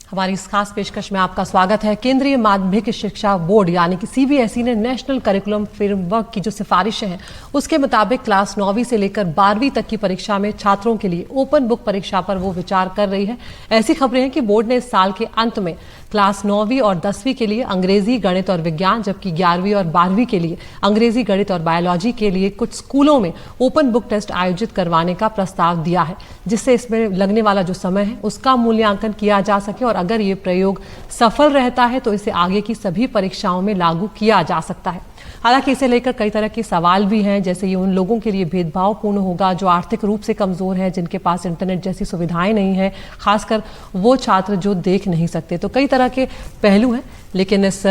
हमारी इस खास पेशकश में आपका स्वागत है। केंद्रीय माध्यमिक शिक्षा बोर्ड यानी कि सीबीएसई ने नेशनल करिकुलम फ्रेमवर्क की जो सिफारिशें हैं उसके मुताबिक क्लास 9वीं से लेकर 12वीं तक की परीक्षा में छात्रों के लिए ओपन बुक परीक्षा पर वो विचार कर रही है। ऐसी खबरें हैं कि बोर्ड ने इस साल के अंत में क्लास 9वीं और 10वीं के लिए अंग्रेजी, गणित और विज्ञान, जबकि 11वीं और 12वीं के लिए अंग्रेजी, गणित और बायोलॉजी के लिए कुछ स्कूलों में ओपन बुक टेस्ट आयोजित करवाने का प्रस्ताव दिया है, जिससे इसमें लगने वाला जो समय है उसका मूल्यांकन किया जा सके और अगर ये प्रयोग सफल रहता है तो इसे आगे की सभी परीक्षाओं में लागू किया जा सकता है। हालांकि इसे लेकर कई तरह के सवाल भी हैं, जैसे ये उन लोगों के लिए भेदभावपूर्ण होगा जो आर्थिक रूप से कमजोर हैं, जिनके पास इंटरनेट जैसी सुविधाएं नहीं हैं, खासकर वो छात्र जो देख नहीं सकते। तो कई तरह के पहलू हैं, लेकिन इस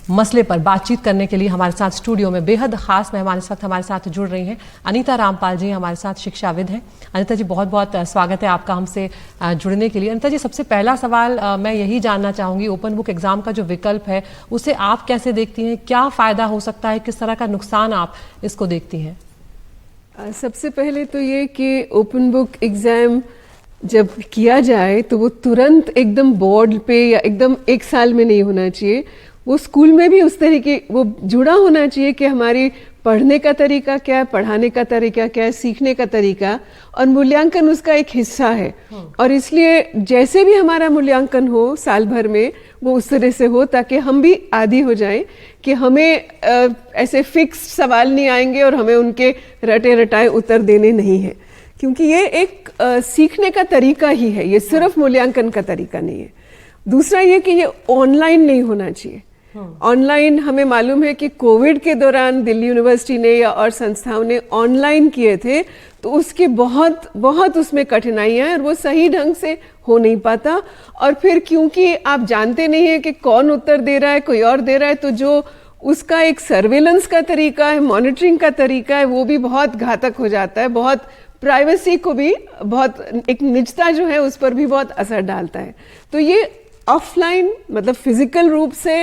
मसले पर बातचीत करने के लिए हमारे साथ स्टूडियो में बेहद खास मेहमान इस वक्त हमारे साथ जुड़ रही हैं। अनीता रामपाल जी हमारे साथ शिक्षाविद हैं। अनीता जी, बहुत बहुत स्वागत है आपका हमसे जुड़ने के लिए। अनीता जी, सबसे पहला सवाल मैं यही जानना चाहूँगी, ओपन बुक एग्जाम का जो विकल्प है उसे आप कैसे देखती हैं? क्या फ़ायदा हो सकता है, किस तरह का नुकसान आप इसको देखती हैं? सबसे पहले तो ये कि ओपन बुक एग्ज़ाम जब किया जाए तो वो तुरंत एकदम बोर्ड पे या एकदम एक साल में नहीं होना चाहिए। वो स्कूल में भी उस तरीके वो जुड़ा होना चाहिए कि हमारी पढ़ने का तरीका क्या है, पढ़ाने का तरीका क्या है, सीखने का तरीका, और मूल्यांकन उसका एक हिस्सा है। और इसलिए जैसे भी हमारा मूल्यांकन हो साल भर में वो उस तरह से हो ताकि हम भी आदी हो जाएं कि हमें ऐसे फिक्स सवाल नहीं आएंगे और हमें उनके रटे रटाए उत्तर देने नहीं है, क्योंकि ये एक सीखने का तरीका ही है, ये सिर्फ मूल्यांकन का तरीका नहीं है। दूसरा ये कि ये ऑनलाइन नहीं होना चाहिए। ऑनलाइन हमें मालूम है कि कोविड के दौरान दिल्ली यूनिवर्सिटी ने या और संस्थाओं ने ऑनलाइन किए थे, तो उसके बहुत बहुत उसमें कठिनाइयां हैं और वो सही ढंग से हो नहीं पाता। और फिर क्योंकि आप जानते नहीं हैं कि कौन उत्तर दे रहा है, कोई और दे रहा है, तो जो उसका एक सर्वेलेंस का तरीका है, मॉनिटरिंग का तरीका है, वो भी बहुत घातक हो जाता है। बहुत प्राइवेसी को भी, बहुत एक निजता जो है उस पर भी बहुत असर डालता है। तो ये ऑफलाइन मतलब फिजिकल रूप से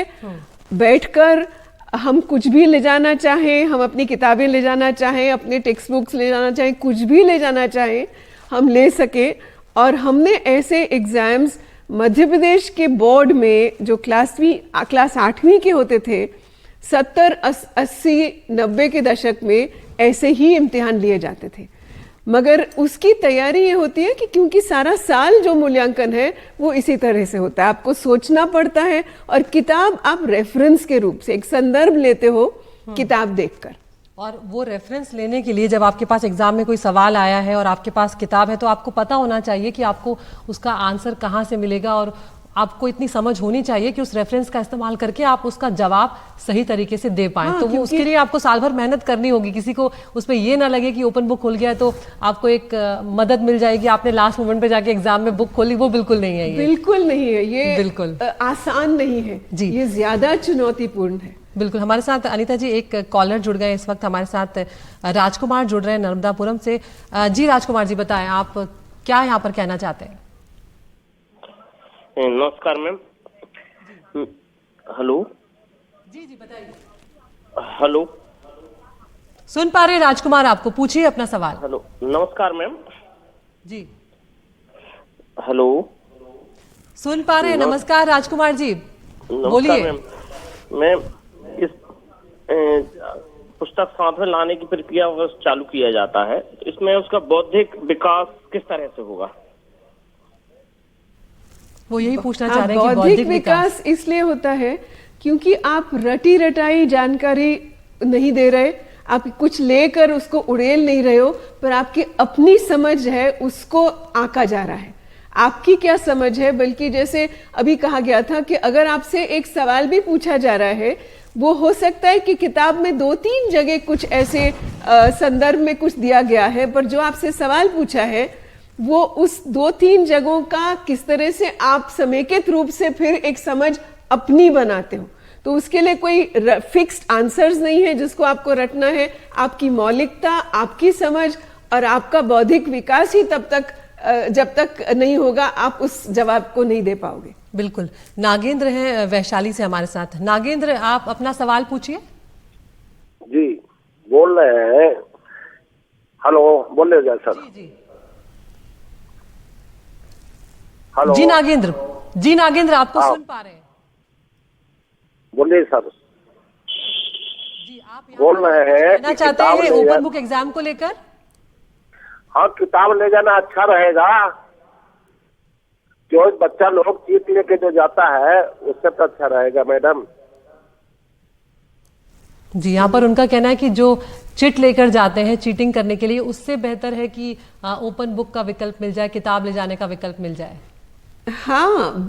बैठकर हम कुछ भी ले जाना चाहें, हम अपनी किताबें ले जाना चाहें, अपने टेक्स्ट बुक्स ले जाना चाहें, कुछ भी ले जाना चाहें, हम ले सके। और हमने ऐसे एग्जाम्स मध्य प्रदेश के बोर्ड में जो क्लास 8वीं के होते थे, 70, 80, 90 के दशक में ऐसे ही इम्तिहान लिए जाते थे। मगर उसकी तैयारी ये होती है कि क्योंकि सारा साल जो मूल्यांकन है वो इसी तरह से होता है, आपको सोचना पड़ता है और किताब आप रेफरेंस के रूप से एक संदर्भ लेते हो किताब देखकर। और वो रेफरेंस लेने के लिए जब आपके पास एग्जाम में कोई सवाल आया है और आपके पास किताब है तो आपको पता होना चाहिए कि आपको उसका आंसर कहाँ से मिलेगा और आपको इतनी समझ होनी चाहिए कि उस रेफरेंस का इस्तेमाल करके आप उसका जवाब सही तरीके से दे पाएं। तो वो उसके लिए आपको साल भर मेहनत करनी होगी। किसी को उसमें ये ना लगे कि ओपन बुक खुल गया है तो आपको एक मदद मिल जाएगी, आपने लास्ट मोमेंट पे जाके एग्जाम में बुक खोली, वो बिल्कुल नहीं है। ये बिल्कुल नहीं है, ये बिल्कुल आसान नहीं है जी, ये ज्यादा चुनौतीपूर्ण है। बिल्कुल। हमारे साथ अनीता जी एक कॉलर जुड़ गए इस वक्त, हमारे साथ राजकुमार जुड़ रहे हैं नर्मदापुरम से। जी राजकुमार जी, बताएं आप क्या यहाँ पर कहना चाहते हैं? नमस्कार मैम। हेलो जी जी बताइए। हेलो, सुन पा रहे राजकुमार, आपको पूछिए अपना सवाल। हेलो, नमस्कार मैम जी। हेलो, सुन पा रहे हैं? नमस्कार राजकुमार जी, बोलिए। मैम, मैं इस पुस्तक साथ में लाने की प्रक्रिया चालू किया जाता है, इसमें उसका बौद्धिक विकास किस तरह से होगा? वो यही पूछना चाह रहे हैं कि बौद्धिक विकास इसलिए होता है क्योंकि आप रटी रटाई जानकारी नहीं दे रहे, आप कुछ लेकर उसको उड़ेल नहीं रहे हो, पर आपकी अपनी समझ है उसको आंका जा रहा है। आपकी क्या समझ है, बल्कि जैसे अभी कहा गया था कि अगर आपसे एक सवाल भी पूछा जा रहा है, वो हो सकता है कि किताब में 2-3 जगह कुछ ऐसे संदर्भ में कुछ दिया गया है, पर जो आपसे सवाल पूछा है वो उस 2-3 जगहों का किस तरह से आप समेकित रूप से फिर एक समझ अपनी बनाते हो। तो उसके लिए कोई फिक्स्ड आंसर्स नहीं है जिसको आपको रटना है। आपकी मौलिकता, आपकी समझ और आपका बौद्धिक विकास ही तब तक जब तक नहीं होगा आप उस जवाब को नहीं दे पाओगे। बिल्कुल। नागेंद्र हैं वैशाली से हमारे साथ। नागेंद्र, आप अपना सवाल पूछिए। जी बोल रहे हैं। हेलो, बोल रहे हैं सर? जी जी। हेलो जी नागेंद्र, जी नागेंद्र, आपको हाँ। सुन पा रहे हैं? बोलिए सर। जी, आप यहाँ बोल पर रहे हैं कहना कि चाहते किताब हैं ले ओपन जा- बुक एग्जाम को लेकर? हाँ, किताब ले जाना अच्छा रहेगा। जो बच्चा लोग चीट लेके जो जाता है उससे तो अच्छा रहेगा मैडम। जी, यहाँ पर उनका कहना है कि जो चिट लेकर जाते हैं चीटिंग करने के लिए, उससे बेहतर है कि ओपन बुक का विकल्प मिल जाए, किताब ले जाने का विकल्प मिल जाए। हाँ,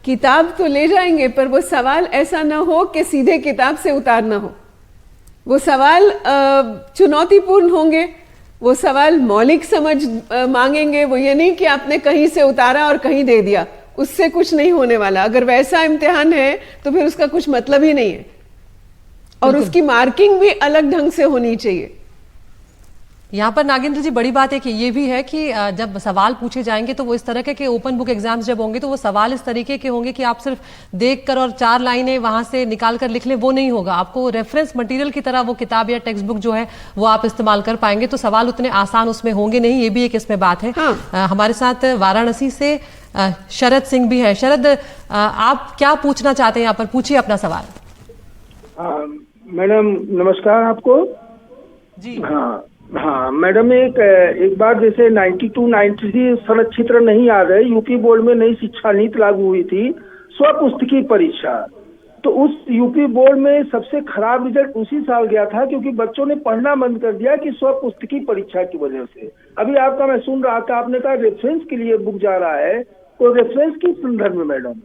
किताब तो ले जाएंगे, पर वो सवाल ऐसा ना हो कि सीधे किताब से उतारना हो। वो सवाल चुनौतीपूर्ण होंगे, वो सवाल मौलिक समझ मांगेंगे। वो ये नहीं कि आपने कहीं से उतारा और कहीं दे दिया, उससे कुछ नहीं होने वाला। अगर वैसा इम्तिहान है तो फिर उसका कुछ मतलब ही नहीं है, और उसकी मार्किंग भी अलग ढंग से होनी चाहिए। यहाँ पर नागेंद्र जी, बड़ी बात है कि ये भी है कि जब सवाल पूछे जाएंगे तो वो इस तरह के ओपन बुक एग्जाम्स जब होंगे तो वो सवाल इस तरीके के होंगे कि आप सिर्फ देखकर और 4 लाइनें वहां से निकाल कर लिख लें, वो नहीं होगा। आपको रेफरेंस मटेरियल की तरह वो किताब या टेक्स्ट बुक जो है वो आप इस्तेमाल कर पाएंगे, तो सवाल उतने आसान उसमें होंगे नहीं। ये भी एक इसमें बात है। हाँ। हमारे साथ वाराणसी से शरद सिंह भी है। शरद, आप क्या पूछना चाहते हैं यहाँ पर? पूछिए अपना सवाल। मैडम नमस्कार आपको। जी हाँ मैडम, एक बार जैसे 92-93 संरक्षित्र नहीं आ गए, यूपी बोर्ड में नई शिक्षा नीति लागू हुई थी, स्वपुस्तकीय परीक्षा। तो उस यूपी बोर्ड में सबसे खराब रिजल्ट उसी साल गया था, क्योंकि बच्चों ने पढ़ना बंद कर दिया कि स्वपुस्तकीय परीक्षा की वजह से। अभी आपका मैं सुन रहा था, आपने कहा रेफरेंस के लिए बुक जा रहा है, तो रेफरेंस किस संदर्भ में मैडम?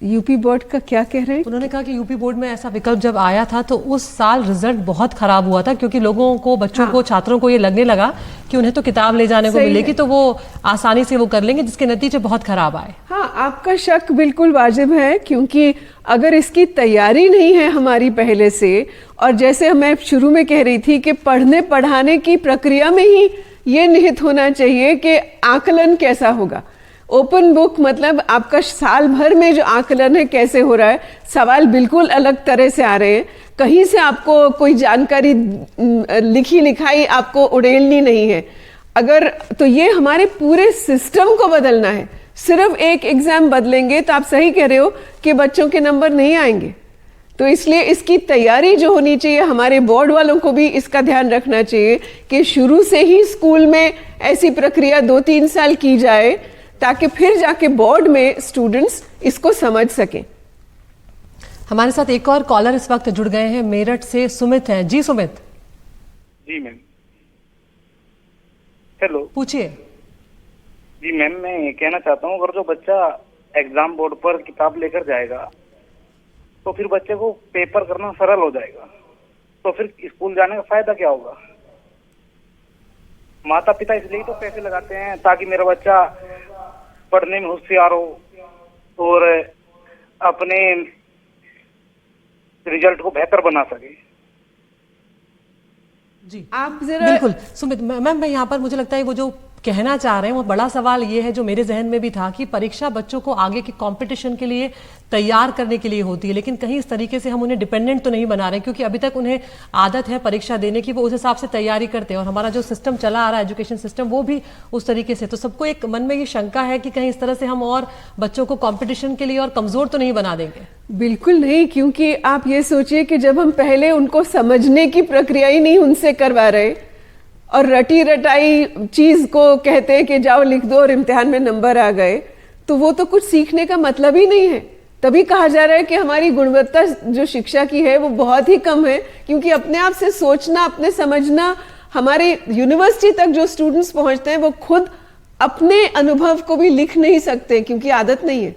यूपी बोर्ड का क्या कह रहे हैं? उन्होंने कहा कि यूपी बोर्ड में ऐसा विकल्प जब आया था तो उस साल रिजल्ट बहुत खराब हुआ था, क्योंकि लोगों को, बच्चों को, छात्रों को ये लगने लगा कि उन्हें तो किताब ले जाने को सही मिलेगी है। तो वो आसानी से वो कर लेंगे, जिसके नतीजे बहुत खराब आए। हाँ, आपका शक बिल्कुल वाजिब है, क्योंकि अगर इसकी तैयारी नहीं है हमारी पहले से, और जैसे मैं शुरू में कह रही थी कि पढ़ने पढ़ाने की प्रक्रिया में ही ये निहित होना चाहिए कि आकलन कैसा होगा। ओपन बुक मतलब आपका साल भर में जो आकलन है कैसे हो रहा है, सवाल बिल्कुल अलग तरह से आ रहे हैं, कहीं से आपको कोई जानकारी लिखी लिखाई आपको उड़ेलनी नहीं है। अगर तो ये हमारे पूरे सिस्टम को बदलना है। सिर्फ एक एग्जाम बदलेंगे तो आप सही कह रहे हो कि बच्चों के नंबर नहीं आएंगे। तो इसलिए इसकी तैयारी जो होनी चाहिए, हमारे बोर्ड वालों को भी इसका ध्यान रखना चाहिए कि शुरू से ही स्कूल में ऐसी प्रक्रिया 2-3 साल की जाए, ताकि फिर जाके बोर्ड में स्टूडेंट्स इसको समझ सकें। हमारे साथ एक और कॉलर इस वक्त जुड़ गए हैं, मेरठ से सुमित हैं। जी सुमित। जी मैम, हेलो। पूछिए। जी मैम, मैं ये कहना चाहता हूँ, अगर जो बच्चा एग्जाम बोर्ड पर किताब लेकर जाएगा तो फिर बच्चे को पेपर करना सरल हो जाएगा, तो फिर स्कूल जाने का फायदा क्या होगा? माता पिता इसलिए तो पैसे लगाते हैं ताकि मेरा बच्चा पढ़ने में होशियार हो और अपने रिजल्ट को बेहतर बना सके। जी आप जरा बिल्कुल सुमित। मैम, मैं यहाँ पर, मुझे लगता है वो जो कहना चाह रहे हैं वो बड़ा सवाल ये है, जो मेरे जहन में भी था, कि परीक्षा बच्चों को आगे के कंपटीशन के लिए तैयार करने के लिए होती है, लेकिन कहीं इस तरीके से हम उन्हें डिपेंडेंट तो नहीं बना रहे, क्योंकि अभी तक उन्हें आदत है परीक्षा देने की, वो उस हिसाब से तैयारी करते हैं, और हमारा जो सिस्टम चला आ रहा है, एजुकेशन सिस्टम, वो भी उस तरीके से। तो सबको एक मन में ये शंका है कि कहीं इस तरह से हम और बच्चों को कॉम्पिटिशन के लिए और कमजोर तो नहीं बना देंगे। बिल्कुल नहीं, क्योंकि आप ये सोचिए कि जब हम पहले उनको समझने की प्रक्रिया ही नहीं उनसे करवा रहे और रटी रटाई चीज को कहते हैं कि जाओ लिख दो और इम्तिहान में नंबर आ गए, तो वो तो कुछ सीखने का मतलब ही नहीं है। तभी कहा जा रहा है कि हमारी गुणवत्ता जो शिक्षा की है वो बहुत ही कम है, क्योंकि अपने आप से सोचना, अपने समझना, हमारे यूनिवर्सिटी तक जो स्टूडेंट्स पहुंचते हैं वो खुद अपने अनुभव को भी लिख नहीं सकते, क्योंकि आदत नहीं है।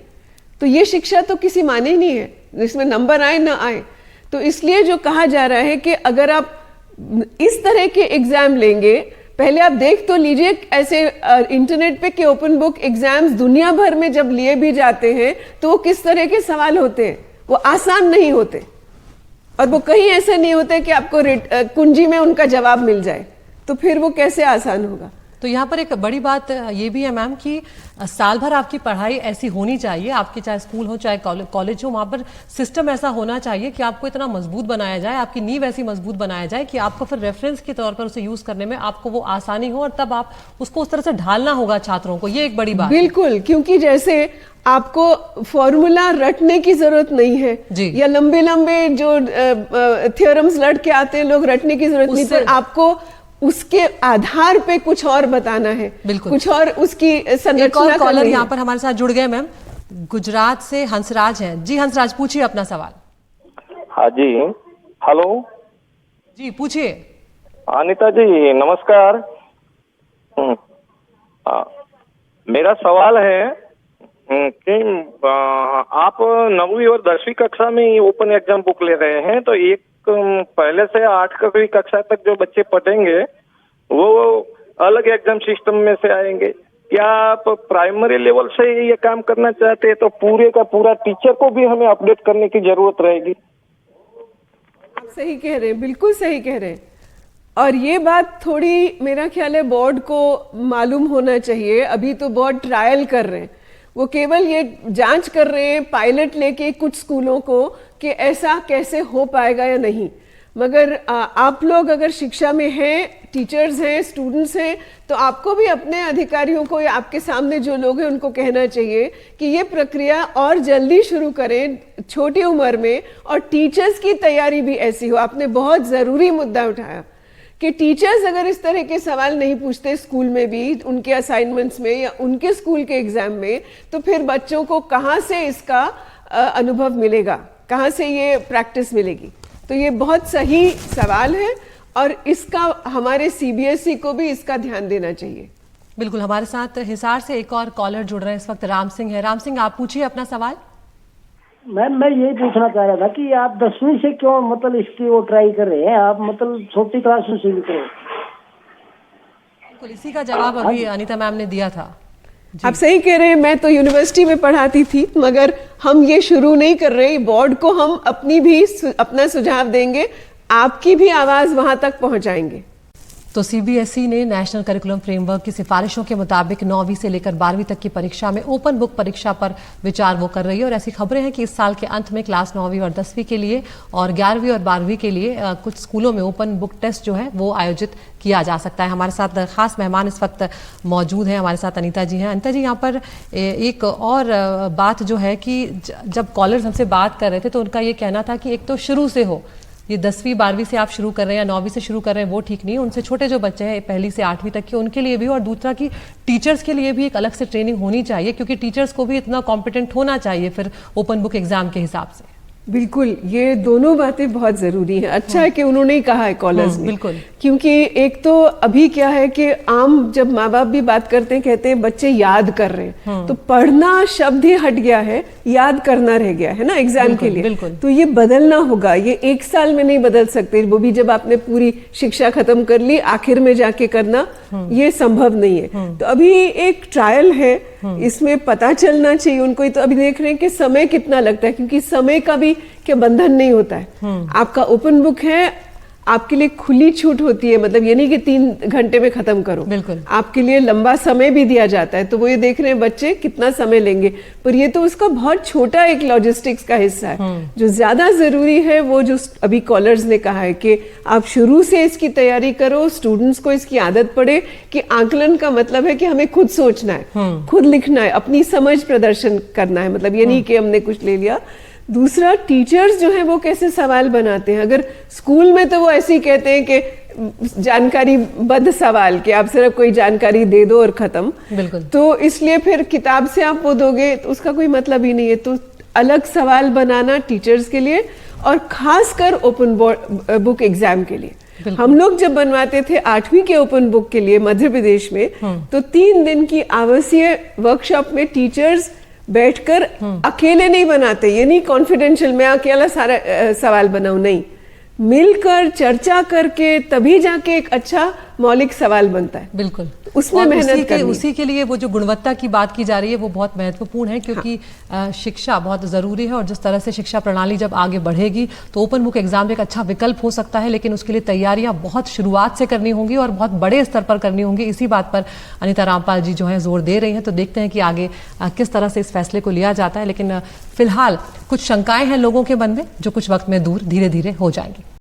तो ये शिक्षा तो किसी माने ही नहीं है, जिसमें नंबर आए ना आए। तो इसलिए जो कहा जा रहा है कि अगर आप इस तरह के एग्जाम लेंगे, पहले आप देख तो लीजिए ऐसे इंटरनेट पे के ओपन बुक एग्जाम्स दुनिया भर में जब लिए भी जाते हैं तो वो किस तरह के सवाल होते हैं। वो आसान नहीं होते, और वो कहीं ऐसे नहीं होते कि आपको कुंजी में उनका जवाब मिल जाए, तो फिर वो कैसे आसान होगा। तो यहाँ पर एक बड़ी बात ये भी है मैम कि साल भर आपकी पढ़ाई ऐसी होनी चाहिए, आपके चाहे स्कूल हो चाहे कॉलेज हो, वहाँ पर सिस्टम ऐसा होना चाहिए कि आपको इतना मजबूत बनाया जाए, आपकी नींव ऐसी मजबूत बनाया जाए कि आपको फिर रेफरेंस के तौर पर उसे यूज करने में आपको वो आसानी हो, और तब आप उसको उस तरह से ढालना होगा छात्रों को। ये एक बड़ी बात बिल्कुल, क्योंकि जैसे आपको फॉर्मूला रटने की जरूरत नहीं है या लंबे लंबे जो थ्योरम्स लड़ के आते हैं लोग, रटने की जरूरत नहीं, पर आपको उसके आधार पे कुछ और बताना है, कुछ और उसकी संरचना। एक और कॉलर यहाँ पर हमारे साथ जुड़ गए मैम, गुजरात से हंसराज हैं। जी हंसराज, पूछिए अपना सवाल। हाँ जी, हेलो जी पूछिए। अनीता जी नमस्कार। मेरा सवाल है कि आप 9वीं और 10वीं कक्षा में ओपन एग्जाम बुक ले रहे हैं, तो एक पहले से 8वीं कक्षा तक जो बच्चे पढ़ेंगे वो अलग एग्जाम सिस्टम में से आएंगे। क्या आप प्राइमरी लेवल से ये काम करना चाहते हैं तो पूरे का पूरा टीचर को भी हमें अपडेट करने की जरूरत रहेगी? आप सही कह रहे हैं, बिल्कुल सही कह रहे हैं। और ये बात थोड़ी मेरा ख्याल है बोर्ड को मालूम होना चाहिए। अभी तो बोर्ड ट्रायल कर रहे हैं, वो केवल ये जांच कर रहे हैं पायलट लेके कुछ स्कूलों को कि ऐसा कैसे हो पाएगा या नहीं। मगर आप लोग अगर शिक्षा में हैं, टीचर्स हैं, स्टूडेंट्स हैं, तो आपको भी अपने अधिकारियों को या आपके सामने जो लोग हैं उनको कहना चाहिए कि ये प्रक्रिया और जल्दी शुरू करें छोटी उम्र में, और टीचर्स की तैयारी भी ऐसी हो। आपने बहुत ज़रूरी मुद्दा उठाया कि टीचर्स अगर इस तरह के सवाल नहीं पूछते स्कूल में भी, उनके असाइनमेंट्स में या उनके स्कूल के एग्जाम में, तो फिर बच्चों को कहाँ से इसका अनुभव मिलेगा, कहाँ से ये प्रैक्टिस मिलेगी। तो ये बहुत सही सवाल है और इसका हमारे सीबीएसई को भी इसका ध्यान देना चाहिए। बिल्कुल, हमारे साथ हिसार से एक और कॉलर जुड़ रहे हैं इस वक्त, राम सिंह है। राम सिंह, आप पूछिए अपना सवाल। मैम मैं यही पूछना चाह रहा था कि आप 10वीं से क्यों मतलब इसकी वो ट्राई कर रहे हैं, आप मतलब छोटी क्लास में शुरू करो। बिल्कुल, इसी का जवाब अभी अनीता मैम ने दिया था। आप सही कह रहे हैं, मैं तो यूनिवर्सिटी में पढ़ाती थी, मगर हम ये शुरू नहीं कर रहे। बोर्ड को हम अपना सुझाव देंगे, आपकी भी आवाज वहां तक पहुंचाएंगे। तो सीबीएसई ने नेशनल करिकुलम फ्रेमवर्क की सिफारिशों के मुताबिक 9वीं से लेकर 12वीं तक की परीक्षा में ओपन बुक परीक्षा पर विचार वो कर रही है। और ऐसी खबरें हैं कि इस साल के अंत में क्लास 9वीं और 10वीं के लिए और 11वीं और 12वीं के लिए कुछ स्कूलों में ओपन बुक टेस्ट जो है वो आयोजित किया जा सकता है। हमारे साथ खास मेहमान इस वक्त मौजूद हैं, हमारे साथ अनीता जी हैं। अनीता जी, यहाँ पर एक और बात जो है कि जब कॉलर्स हमसे बात कर रहे थे तो उनका ये कहना था कि एक तो शुरू से हो, ये 10वीं 12वीं से आप शुरू कर रहे हैं या 9वीं से शुरू कर रहे हैं वो ठीक नहीं है। उनसे छोटे जो बच्चे हैं 1ली से 8वीं तक के, उनके लिए भी, और दूसरा कि टीचर्स के लिए भी एक अलग से ट्रेनिंग होनी चाहिए, क्योंकि टीचर्स को भी इतना कॉम्पिटेंट होना चाहिए फिर ओपन बुक एग्जाम के हिसाब से। बिल्कुल, ये दोनों बातें बहुत जरूरी हैं। अच्छा है कि उन्होंने ही कहा है कॉलर्स ने, बिल्कुल, क्योंकि एक तो अभी क्या है कि आम जब माँ बाप भी बात करते हैं, कहते हैं बच्चे याद कर रहे हैं, तो पढ़ना शब्द ही हट गया है, याद करना रह गया है ना एग्जाम के लिए। तो ये बदलना होगा, ये 1 साल में नहीं बदल सकते, वो भी जब आपने पूरी शिक्षा खत्म कर ली आखिर में जाके करना ये संभव नहीं है। तो अभी एक ट्रायल है, इसमें पता चलना चाहिए उनको। तो अभी देख रहे हैं कि समय कितना लगता है, क्योंकि समय का भी क्या बंधन नहीं होता है। आपका ओपन बुक है, आपके लिए खुली छूट होती है, मतलब ये नहीं कि 3 घंटे में खत्म करो, बिल्कुल आपके लिए लंबा समय भी दिया जाता है। तो वो ये देख रहे हैं बच्चे कितना समय लेंगे, पर ये तो उसका बहुत छोटा एक लॉजिस्टिक्स का हिस्सा है। जो ज्यादा जरूरी है वो जो अभी कॉलर्स ने कहा है कि आप शुरू से इसकी तैयारी करो, स्टूडेंट्स को इसकी आदत पड़े कि आकलन का मतलब है कि हमें खुद सोचना है, खुद लिखना है, अपनी समझ प्रदर्शन करना है, मतलब ये नहीं कि हमने कुछ ले लिया। दूसरा, टीचर्स जो है वो कैसे सवाल बनाते हैं। अगर स्कूल में तो वो ऐसे ही कहते हैं कि जानकारी बद्ध सवाल, कि आप सिर्फ कोई जानकारी दे दो और खत्म, बिल्कुल, तो इसलिए फिर किताब से आप वो दोगे तो उसका कोई मतलब ही नहीं है। तो अलग सवाल बनाना टीचर्स के लिए और खासकर ओपन बुक एग्जाम के लिए। हम लोग जब बनवाते थे 8वीं के ओपन बुक के लिए मध्य प्रदेश में, तो 3 दिन की आवासीय वर्कशॉप में टीचर्स बैठकर अकेले नहीं बनाते, ये नहीं कॉन्फिडेंशियल मैं अकेला सारा सवाल बनाऊं, नहीं, मिलकर चर्चा करके तभी जाके एक अच्छा मौलिक सवाल बनता है। बिल्कुल, उसमें और मेहनत करनी है। उसी के लिए वो जो गुणवत्ता की बात की जा रही है वो बहुत महत्वपूर्ण है, क्योंकि शिक्षा बहुत ज़रूरी है, और जिस तरह से शिक्षा प्रणाली जब आगे बढ़ेगी तो ओपन बुक एग्जाम एक अच्छा विकल्प हो सकता है, लेकिन उसके लिए तैयारियां बहुत शुरुआत से करनी होंगी और बहुत बड़े स्तर पर करनी होंगी। इसी बात पर अनीता रामपाल जी जो है जोर दे रही हैं। तो देखते हैं कि आगे किस तरह से इस फैसले को लिया जाता है, लेकिन फिलहाल कुछ शंकाएं हैं लोगों के मन में जो कुछ वक्त में दूर धीरे धीरे हो जाएंगी।